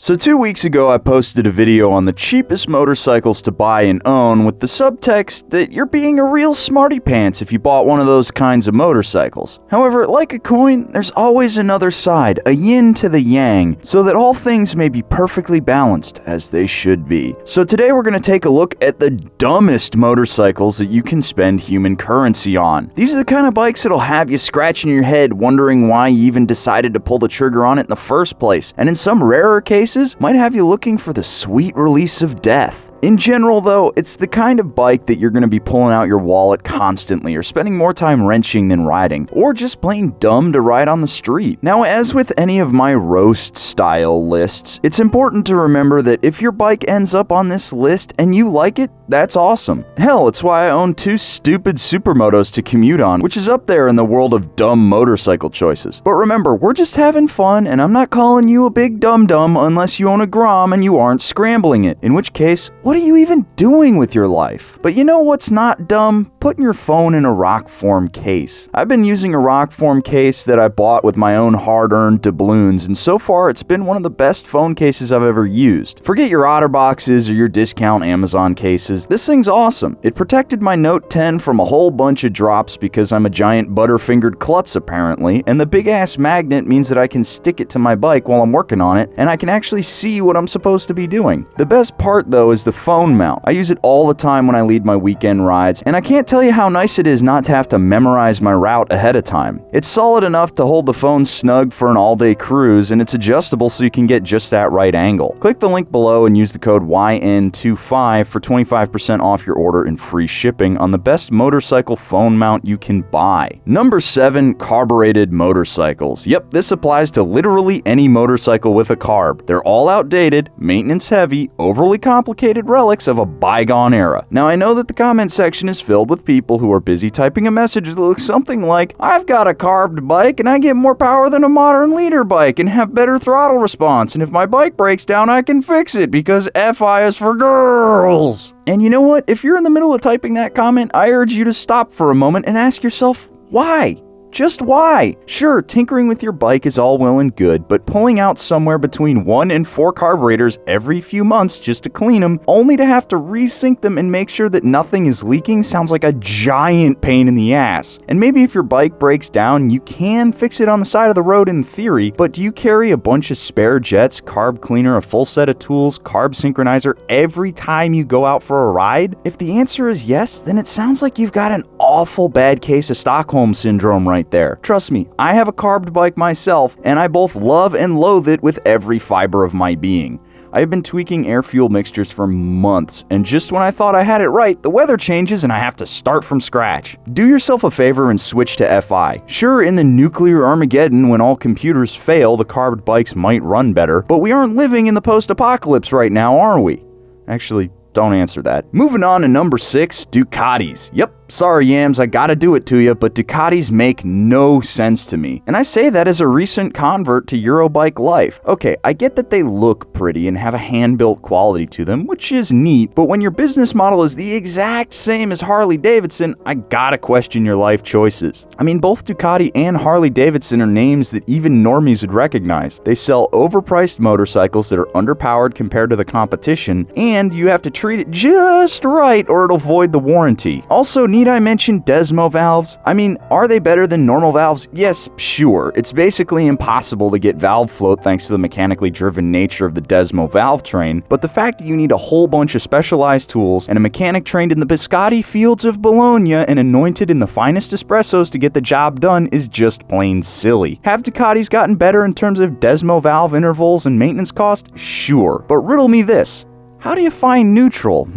So 2 weeks ago, I posted a video on the cheapest motorcycles to buy and own with the subtext that you're being a real smarty pants if you bought one of those kinds of motorcycles. However, like a coin, there's always another side, a yin to the yang, so that all things may be perfectly balanced as they should be. So today we're going to take a look at the dumbest motorcycles that you can spend human currency on. These are the kind of bikes that'll have you scratching your head wondering why you even decided to pull the trigger on it in the first place, and in some rarer cases, might have you looking for the sweet release of death. In general, though, it's the kind of bike that you're going to be pulling out your wallet constantly, or spending more time wrenching than riding, or just plain dumb to ride on the street. Now, as with any of my roast-style lists, it's important to remember that if your bike ends up on this list and you like it, that's awesome. Hell, it's why I own two stupid supermotos to commute on, which is up there in the world of dumb motorcycle choices. But remember, we're just having fun, and I'm not calling you a big dum-dum unless you own a Grom and you aren't scrambling it, in which case, what are you even doing with your life? But you know what's not dumb? Putting your phone in a Rokform case. I've been using a Rokform case that I bought with my own hard-earned doubloons, and so far it's been one of the best phone cases I've ever used. Forget your OtterBoxes or your discount Amazon cases. This thing's awesome. It protected my Note 10 from a whole bunch of drops because I'm a giant butterfingered klutz apparently, and the big-ass magnet means that I can stick it to my bike while I'm working on it, and I can actually see what I'm supposed to be doing. The best part, though, is the phone mount. I use it all the time when I lead my weekend rides, and I can't tell you how nice it is not to have to memorize my route ahead of time. It's solid enough to hold the phone snug for an all-day cruise, and it's adjustable so you can get just that right angle. Click the link below and use the code YN25 for 25% off your order and free shipping on the best motorcycle phone mount you can buy. Number 7, carbureted motorcycles. Yep, this applies to literally any motorcycle with a carb. They're all outdated, maintenance heavy, overly complicated relics of a bygone era. Now, I know that the comment section is filled with people who are busy typing a message that looks something like, "I've got a carbed bike and I get more power than a modern leader bike and have better throttle response, and if my bike breaks down I can fix it because FI is for girls." And you know what? If you're in the middle of typing that comment, I urge you to stop for a moment and ask yourself, why? Just why? Sure, tinkering with your bike is all well and good, but pulling out somewhere between 1 and 4 carburetors every few months just to clean them, only to have to resync them and make sure that nothing is leaking sounds like a giant pain in the ass. And maybe if your bike breaks down, you can fix it on the side of the road in theory, but do you carry a bunch of spare jets, carb cleaner, a full set of tools, carb synchronizer every time you go out for a ride? If the answer is yes, then it sounds like you've got an awful bad case of Stockholm Syndrome right there. Trust me, I have a carbed bike myself, and I both love and loathe it with every fiber of my being. I have been tweaking air-fuel mixtures for months, and just when I thought I had it right, the weather changes and I have to start from scratch. Do yourself a favor and switch to FI. Sure, in the nuclear Armageddon when all computers fail, the carbed bikes might run better, but we aren't living in the post-apocalypse right now, are we? Actually, don't answer that. Moving on to number 6, Ducatis. Yep. Sorry, Yams, I gotta do it to you, but Ducatis make no sense to me. And I say that as a recent convert to Eurobike life. Okay, I get that they look pretty and have a hand-built quality to them, which is neat, but when your business model is the exact same as Harley-Davidson, I gotta question your life choices. I mean, both Ducati and Harley-Davidson are names that even normies would recognize. They sell overpriced motorcycles that are underpowered compared to the competition, and you have to treat it just right or it'll void the warranty. Also, need I mention Desmo valves? I mean, are they better than normal valves? Yes, sure. It's basically impossible to get valve float thanks to the mechanically driven nature of the Desmo valve train, but the fact that you need a whole bunch of specialized tools and a mechanic trained in the Biscotti fields of Bologna and anointed in the finest espressos to get the job done is just plain silly. Have Ducatis gotten better in terms of Desmo valve intervals and maintenance cost? Sure. But riddle me this. How do you find neutral,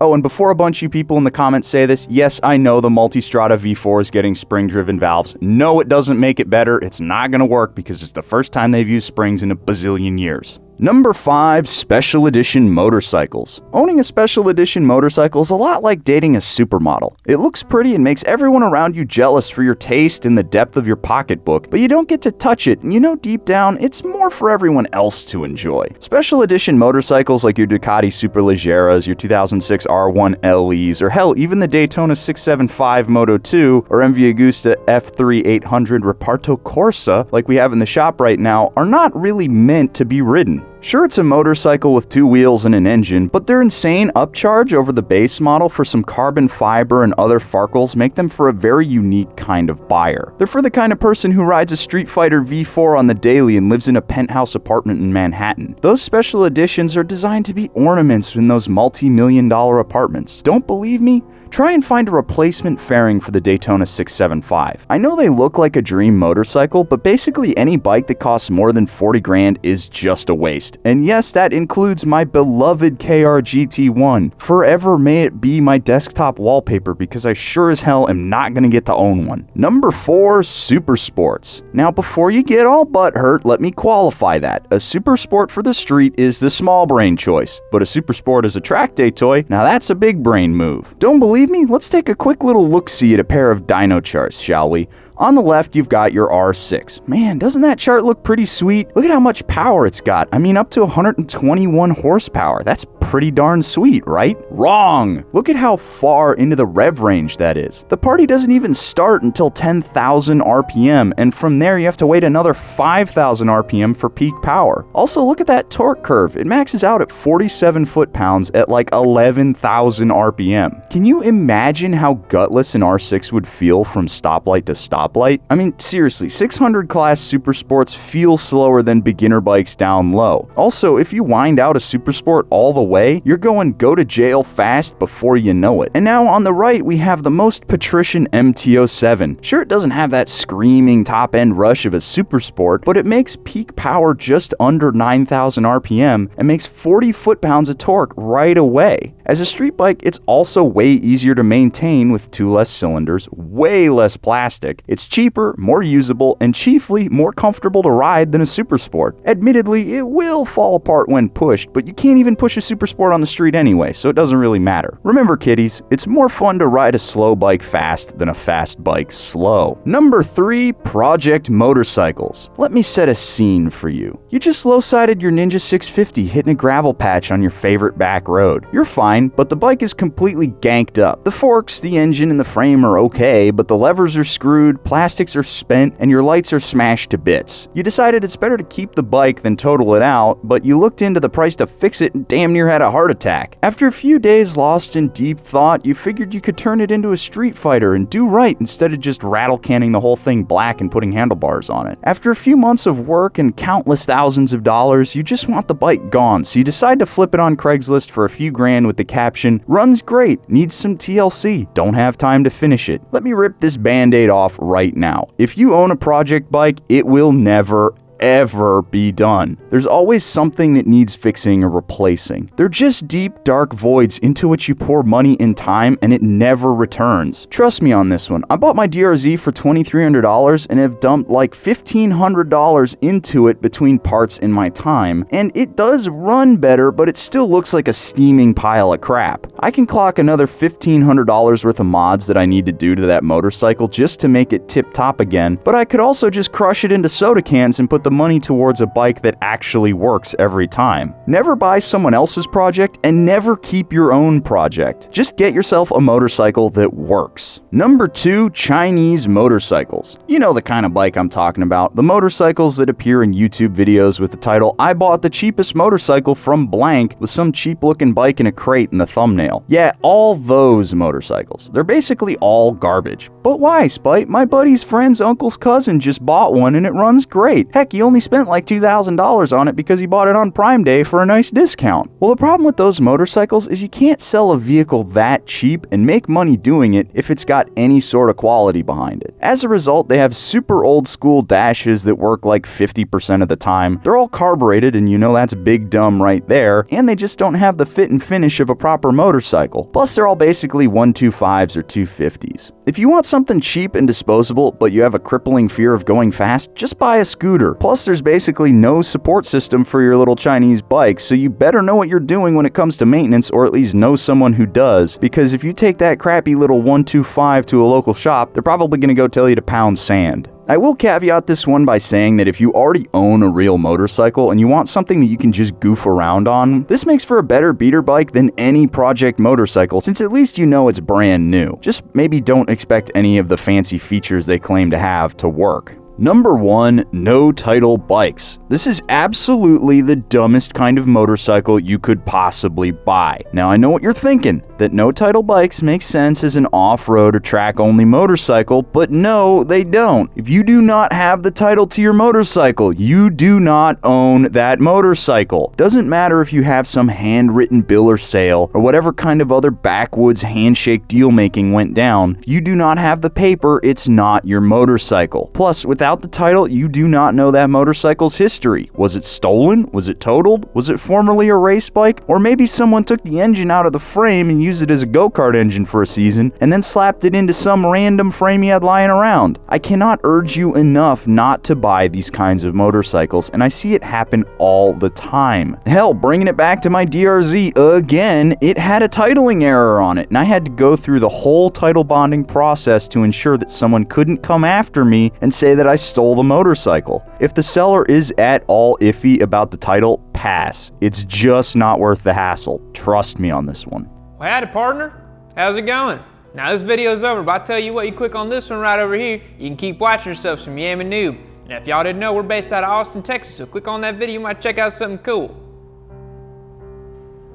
Oh, and before a bunch of you people in the comments say this, yes, I know the Multistrada V4 is getting spring-driven valves. No, it doesn't make it better. It's not gonna work because it's the first time they've used springs in a bazillion years. Number 5, special edition motorcycles. Owning a special edition motorcycle is a lot like dating a supermodel. It looks pretty and makes everyone around you jealous for your taste and the depth of your pocketbook, but you don't get to touch it, and you know deep down, it's more for everyone else to enjoy. Special edition motorcycles like your Ducati Superleggeras, your 2006 R1 LEs, or hell, even the Daytona 675 Moto 2 or MV Agusta F3 800 Reparto Corsa, like we have in the shop right now, are not really meant to be ridden. Sure, it's a motorcycle with 2 wheels and an engine, but their insane upcharge over the base model for some carbon fiber and other farkles make them for a very unique kind of buyer. They're for the kind of person who rides a Street Fighter V4 on the daily and lives in a penthouse apartment in Manhattan. Those special editions are designed to be ornaments in those multi-million-dollar apartments. Don't believe me? Try and find a replacement fairing for the Daytona 675. I know they look like a dream motorcycle, but basically any bike that costs more than 40 grand is just a waste. And yes, that includes my beloved KR-GT1. Forever may it be my desktop wallpaper, because I sure as hell am not gonna get to own one. Number 4, Super Sports. Now before you get all butthurt, let me qualify that. A Super Sport for the street is the small brain choice, but a Super Sport as a track day toy, now that's a big brain move. Don't believe me? Let's take a quick little look-see at a pair of dyno charts, shall we? On the left, you've got your R6. Man, doesn't that chart look pretty sweet? Look at how much power it's got. I mean, up to 121 horsepower. That's pretty darn sweet, right? Wrong! Look at how far into the rev range that is. The party doesn't even start until 10,000 RPM, and from there you have to wait another 5,000 RPM for peak power. Also, look at that torque curve. It maxes out at 47 foot-pounds at like 11,000 RPM. Can you imagine how gutless an R6 would feel from stoplight to stoplight? I mean, seriously, 600 class Super Sports feel slower than beginner bikes down low. Also, if you wind out a Super Sport all the way, you're going go to jail fast before you know it. And now on the right, we have the most patrician MT-07. Sure, it doesn't have that screaming top-end rush of a Super Sport, but it makes peak power just under 9,000 RPM and makes 40 foot-pounds of torque right away. As a street bike, it's also way easier to maintain with 2 less cylinders, way less plastic. It's cheaper, more usable, and chiefly more comfortable to ride than a Super Sport. Admittedly, it will fall apart when pushed, but you can't even push a Super Sport on the street anyway, so it doesn't really matter. Remember, kiddies, it's more fun to ride a slow bike fast than a fast bike slow. Number 3, Project Motorcycles. Let me set a scene for you. You just low-sided your Ninja 650 hitting a gravel patch on your favorite back road. You're fine, but the bike is completely ganked up. The forks, the engine, and the frame are okay, but the levers are screwed, plastics are spent, and your lights are smashed to bits. You decided it's better to keep the bike than total it out, but you looked into the price to fix it and damn near had a heart attack. After a few days lost in deep thought, you figured you could turn it into a Street Fighter and do right instead of just rattle canning the whole thing black and putting handlebars on it. After a few months of work and countless thousands of dollars, you just want the bike gone, so you decide to flip it on Craigslist for a few grand with the caption, "Runs great, needs some TLC, don't have time to finish it." Let me rip this band-aid off right now. If you own a project bike, it will never, ever be done. There's always something that needs fixing or replacing. They're just deep, dark voids into which you pour money and time and it never returns. Trust me on this one. I bought my DRZ for $2,300 and have dumped like $1,500 into it between parts and my time, and it does run better, but it still looks like a steaming pile of crap. I can clock another $1,500 worth of mods that I need to do to that motorcycle just to make it tip-top again, but I could also just crush it into soda cans and put the money towards a bike that actually works every time. Never buy someone else's project and never keep your own project. Just get yourself a motorcycle that works. Number 2, Chinese motorcycles. You know the kind of bike I'm talking about. The motorcycles that appear in YouTube videos with the title, "I bought the cheapest motorcycle from blank," with some cheap looking bike in a crate in the thumbnail. Yeah, all those motorcycles. They're basically all garbage. But why, Spite? My buddy's friend's uncle's cousin just bought one and it runs great. Heck, he only spent like $2,000 on it because he bought it on Prime Day for a nice discount. Well, the problem with those motorcycles is you can't sell a vehicle that cheap and make money doing it if it's got any sort of quality behind it. As a result, they have super old school dashes that work like 50% of the time. They're all carbureted, and you know that's big dumb right there, and they just don't have the fit and finish of a proper motorcycle. Plus, they're all basically 125s or 250s. If you want something cheap and disposable, but you have a crippling fear of going fast, just buy a scooter. Plus, there's basically no support system for your little Chinese bike, so you better know what you're doing when it comes to maintenance, or at least know someone who does, because if you take that crappy little 125 to a local shop, they're probably going to go tell you to pound sand. I will caveat this one by saying that if you already own a real motorcycle and you want something that you can just goof around on, this makes for a better beater bike than any project motorcycle, since at least you know it's brand new. Just maybe don't expect any of the fancy features they claim to have to work. Number 1, no title bikes. This is absolutely the dumbest kind of motorcycle you could possibly buy. Now I know what you're thinking, that no title bikes make sense as an off-road or track-only motorcycle, but no, they don't. If you do not have the title to your motorcycle, you do not own that motorcycle. Doesn't matter if you have some handwritten bill or sale, or whatever kind of other backwoods handshake deal-making went down. If you do not have the paper, it's not your motorcycle. Plus, without the title, you do not know that motorcycle's history. Was it stolen? Was it totaled? Was it formerly a race bike? Or maybe someone took the engine out of the frame and used it as a go-kart engine for a season, and then slapped it into some random frame you had lying around. I cannot urge you enough not to buy these kinds of motorcycles, and I see it happen all the time. Hell, bringing it back to my DRZ again, it had a titling error on it, and I had to go through the whole title bonding process to ensure that someone couldn't come after me and say that I stole the motorcycle. If the seller is at all iffy about the title, pass. It's just not worth the hassle. Trust me on this one. Well, howdy partner, how's it going? Now this video's over, but I tell you what, you click on this one right over here, you can keep watching yourselves from Yammie Noob. And if y'all didn't know, we're based out of Austin, Texas, so click on that video, you might check out something cool.